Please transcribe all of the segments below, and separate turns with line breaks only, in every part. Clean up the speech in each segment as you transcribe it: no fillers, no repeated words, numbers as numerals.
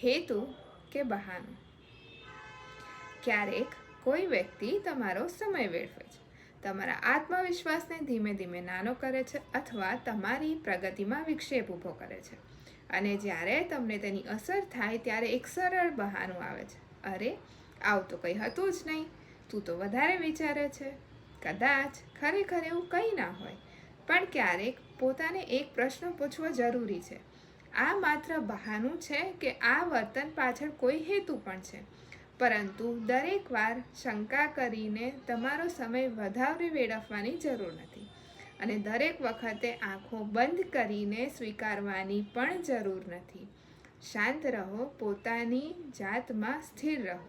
હેતુ કે બહાનું? ક્યારેક કોઈ વ્યક્તિ તમારો સમય વેડફે છે, તમારા આત્મવિશ્વાસને ધીમે ધીમે નાનો કરે છે અથવા તમારી પ્રગતિમાં વિક્ષેપ ઊભો કરે છે. અને જ્યારે તમને તેની અસર થાય ત્યારે એક સરળ બહાનું આવે છે, અરે આવું તો કંઈ હતું જ નહીં, તું તો વધારે વિચારે છે. કદાચ ખરેખર એવું કંઈ ના હોય, પણ ક્યારેક પોતાને એક પ્રશ્ન પૂછવો જરૂરી છે. આ માત્ર બહાનું છે કે આ વર્તન પાછળ કોઈ હેતુ પણ છે? પરંતુ દરેક વાર શંકા કરીને તમારો સમય વધારે વેડફવાની જરૂર નથી, અને દરેક વખતે આંખો બંધ કરીને સ્વીકારવાની પણ જરૂર નથી. શાંત રહો, પોતાની જાતમાં સ્થિર રહો,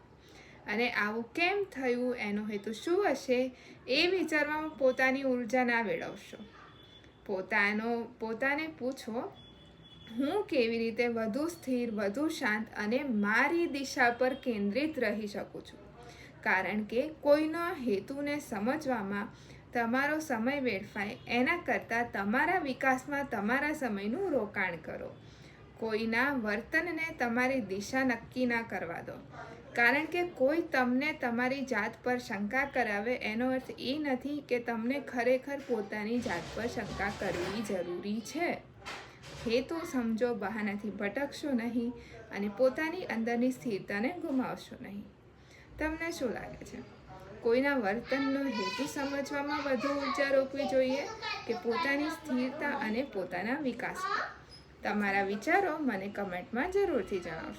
અને આવું કેમ થયું, એનો હેતુ શું હશે, એ વિચારવામાં પોતાની ઉર્જા ના વેડવશો. પોતાને પૂછો, હું કેવી રીતે વધુ સ્થિર, વધુ શાંત અને મારી દિશા પર કેન્દ્રિત રહી શકું છું? કારણ કે કોઈના હેતુને સમજવામાં તમારો સમય વેડફાય એના કરતાં તમારા વિકાસમાં તમારા સમયનું રોકાણ કરો. કોઈના વર્તનને તમારી દિશા નક્કી ના કરવા દો, કારણ કે કોઈ તમને તમારી જાત પર શંકા કરાવે એનો અર્થ એ નથી કે તમને ખરેખર પોતાની જાત પર શંકા કરવી જરૂરી છે. હેતુ સમજો, બહાનાથી ભટકશો નહીં અને પોતાની અંદરની સ્થિરતાને ગુમાવશો નહીં. તમને શું લાગે છે, કોઈના વર્તનનો હેતુ સમજવામાં વધુ ઉર્જા રોકવી જોઈએ કે પોતાની સ્થિરતા અને પોતાના વિકાસમાં? તમારા વિચારો મને કમેન્ટમાં જરૂરથી જણાવશો.